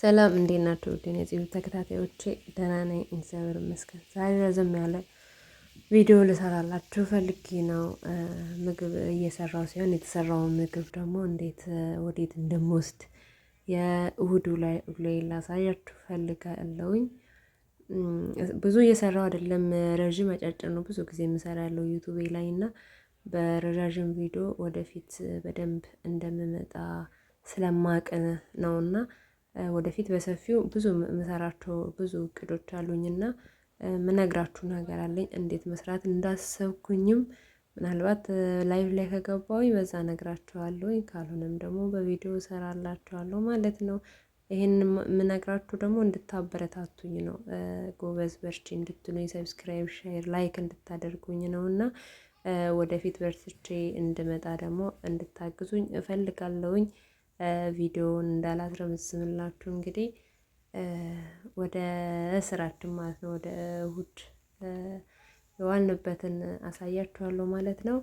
ሰላም እንዴት ናችሁ? ውድን የዚህ ተከታታዮቼ ደህና ነኝ፣ እግዚአብሔር ይመስገን። ዛሬ ረዘም ያለ ቪዲዮ ልሰራላችሁ ፈልጌ ነው። ምግብ እየሰራው ሲሆን የተሰራውን ምግብ ደግሞ እንዴት ወዴት እንደምወስድ የእሁዱ ላይ ላሳያችሁ ፈልጋለሁኝ። ብዙ እየሰራው አይደለም፣ ረዥም አጫጭር ነው ብዙ ጊዜ የምሰራ ያለው ዩቱቤ ላይ እና በረዣዥም ቪዲዮ ወደፊት በደንብ እንደምመጣ ስለማቅ ነውና ወደፊት በሰፊው ብዙ የምሰራቸው ብዙ እቅዶች አሉኝና ምነግራችሁ ነገር አለኝ። እንዴት መስራት እንዳሰብኩኝም ምናልባት ላይቭ ላይ ከገባሁኝ በዛ ነግራችኋለሁኝ፣ ካልሆነም ደግሞ በቪዲዮ እሰራላችኋለሁ ማለት ነው። ይሄን የምነግራችሁ ደግሞ እንድታበረታቱኝ ነው። ጎበዝ በርቺ እንድትሉኝ፣ ሰብስክራይብ፣ ሼር፣ ላይክ እንድታደርጉኝ ነው እና ወደፊት በርትቼ እንድመጣ ደግሞ እንድታግዙኝ እፈልጋለሁኝ። ቪዲዮውን እንዳላስረዝምላችሁ እንግዲህ ወደ ስራችን ማለት ነው፣ ወደ እሁድ የዋልንበትን አሳያችኋለሁ ማለት ነው።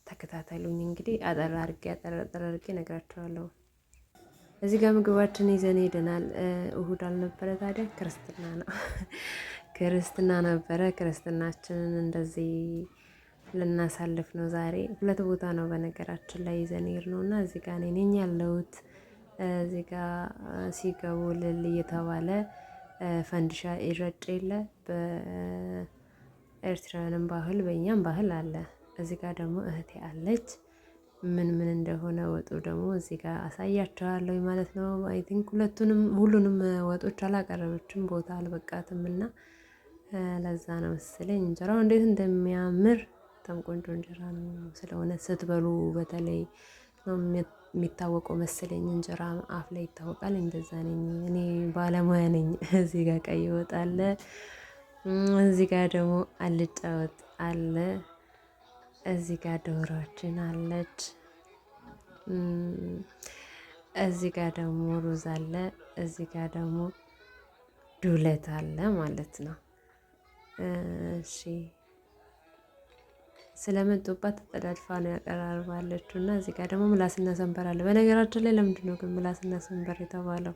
ተከታተሉኝ። እንግዲህ አጠር አድርጌ እነግራችኋለሁ። እዚህ ጋር ምግባችን ይዘን ሄደናል። እሁድ አልነበረ ታዲያ ክርስትና ነው። ክርስትና ነበረ። ክርስትናችንን እንደዚህ ልናሳልፍ ነው ዛሬ። ሁለት ቦታ ነው በነገራችን ላይ ይዘን ሄድ ነው እና እዚህ ጋር እኔ ነኝ ያለሁት። እዚህ ጋር ሲገቡ እልል እየተባለ ፈንዲሻ ይረጭ የለ በኤርትራውያንም ባህል በእኛም ባህል አለ። እዚህ ጋር ደግሞ እህቴ አለች። ምን እንደሆነ ወጡ ደግሞ እዚህ ጋር አሳያቸዋለሁ ማለት ነው። አይ ቲንክ ሁሉንም ወጦች አላቀረበችም፣ ቦታ አልበቃትም እና ለዛ ነው መሰለኝ። እንጀራው እንዴት እንደሚያምር በጣም ቆንጆ እንጀራ ነው። ስለሆነ ስትበሉ በተለይ ነው የሚታወቀው መሰለኝ። እንጀራ አፍ ላይ ይታወቃል። እንደዛ ነኝ እኔ፣ ባለሙያ ነኝ። እዚህ ጋር ቀይ ወጥ አለ። እዚህ ጋር ደግሞ አልጫ ወጥ አለ። እዚህ ጋር ዶሮችን አለች። እዚህ ጋር ደግሞ ሩዝ አለ። እዚህ ጋር ደግሞ ዱለት አለ ማለት ነው። እሺ ስለመጡባት ተጠዳድፋ ነው ያቀራርባለችው። እና እዚህ ጋር ደግሞ ምላስና ሰንበር አለ። በነገራችን ላይ ለምንድን ነው ግን ምላስና ሰንበር የተባለው?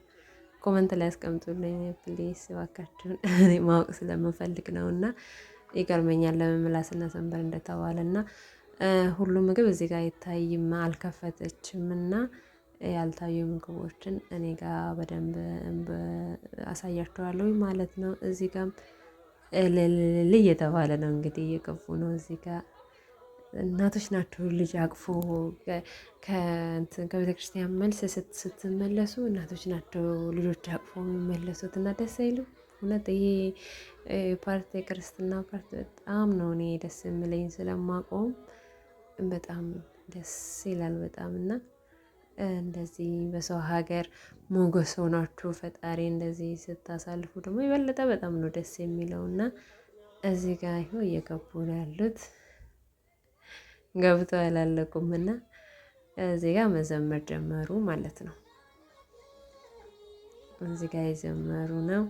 ኮመንት ላይ ያስቀምጡልኝ ፕሊስ እባካችሁን፣ እኔ ማወቅ ስለምፈልግ ነው። እና ይገርመኛል ለምን ምላስና ሰንበር እንደተባለ። እና ሁሉም ምግብ እዚህ ጋር አይታይም፣ አልከፈተችም። እና ያልታዩ ምግቦችን እኔ ጋር በደንብ አሳያችኋለሁ ማለት ነው። እዚህ ጋርም እልል እየተባለ ነው እንግዲህ፣ እየገቡ ነው እዚህ ጋር እናቶች ናቸው ልጅ አቅፎ ከቤተ ክርስቲያን መልስ ስትመለሱ እናቶች ናቸው ልጆች አቅፎ የሚመለሱት እና ደስ አይሉ። እውነት ይሄ ፓርቲ የክርስትና ፓርቲ በጣም ነው እኔ ደስ የምለኝ፣ ስለማቆም በጣም ደስ ይላል በጣም። እና እንደዚህ በሰው ሀገር ሞገስ ሆናችሁ ፈጣሪ እንደዚህ ስታሳልፉ ደግሞ የበለጠ በጣም ነው ደስ የሚለው። እና እዚህ ጋር ይኸው እየገቡ ነው ያሉት፣ ገብተው አላለቁም። እና እዚህ ጋር መዘመር ጀመሩ ማለት ነው። እዚህ ጋር የዘመሩ ነው።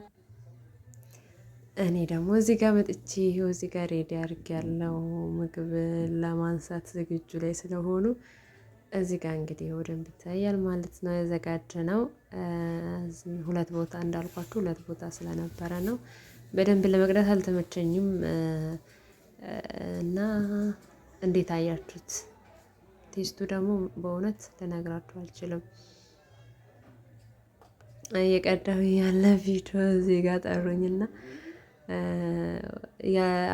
እኔ ደግሞ እዚህ ጋር መጥቼ ይኸው እዚህ ጋር ሬዲ አድርጌያለሁ። ምግብ ለማንሳት ዝግጁ ላይ ስለሆኑ እዚህ ጋር እንግዲህ በደንብ ይታያል ማለት ነው። ያዘጋጀ ነው። ሁለት ቦታ እንዳልኳችሁ ሁለት ቦታ ስለነበረ ነው በደንብ ለመቅዳት አልተመቸኝም። እና እንዴት አያችሁት? ቴስቱ ደግሞ በእውነት ልነግራችሁ አልችልም። እየቀዳሁ ያለ ቪዲዮ እዚህ ጋር ጠሩኝና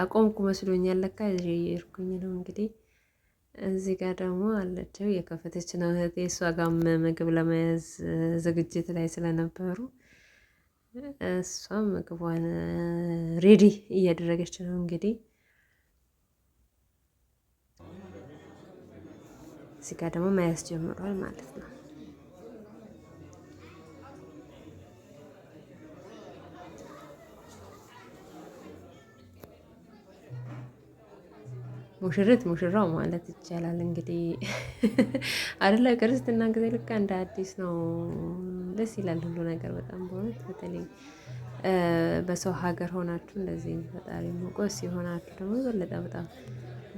አቆምኩ መስሎኛል። ለካ እየሄድኩኝ ነው እንግዲህ። እዚህ ጋር ደግሞ አለችው የከፈተች ነው እህቴ። እሷ ጋርም ምግብ ለመያዝ ዝግጅት ላይ ስለነበሩ እሷም ምግቧን ሬዲ እያደረገች ነው እንግዲህ። እዚህ ጋር ደግሞ መያዝ ጀምሯል ማለት ነው። ሙሽራው ማለት ይቻላል እንግዲህ አይደለ? ክርስትና ጊዜ ልክ እንደ አዲስ ነው። ደስ ይላል ሁሉ ነገር በጣም በእውነት። በተለይ በሰው ሀገር ሆናችሁ እንደዚህ ፈጣሪ ሞቆስ ሲሆናችሁ ደግሞ የበለጠ በጣም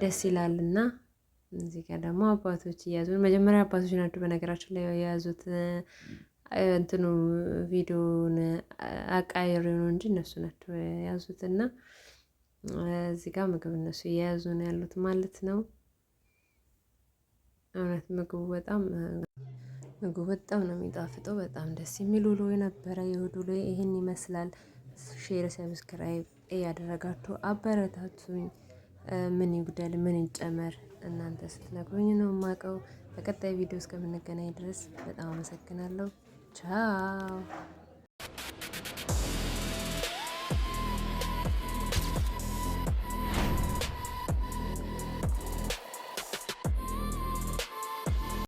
ደስ ይላልና እዚህ ጋር ደግሞ አባቶች እያዙ፣ መጀመሪያ አባቶች ናቸው በነገራችን ላይ የያዙት። እንትኑ ቪዲዮውን አቃይሬ ነው እንጂ እነሱ ናቸው የያዙትና እዚህ ጋር ምግብ እነሱ እየያዙ ነው ያሉት ማለት ነው። እውነት ምግቡ በጣም ነው የሚጣፍጠው። በጣም ደስ የሚል ውሎ የነበረ የእሁድ ውሎ ይህን ይመስላል። ሼር ሰብስክራይብ እያደረጋችሁ አበረታቱኝ። ምን ይጉደል ምን ይጨመር እናንተ ስትነግሩኝ ነው የማውቀው። በቀጣይ ቪዲዮ እስከምንገናኝ ድረስ በጣም አመሰግናለሁ። ቻው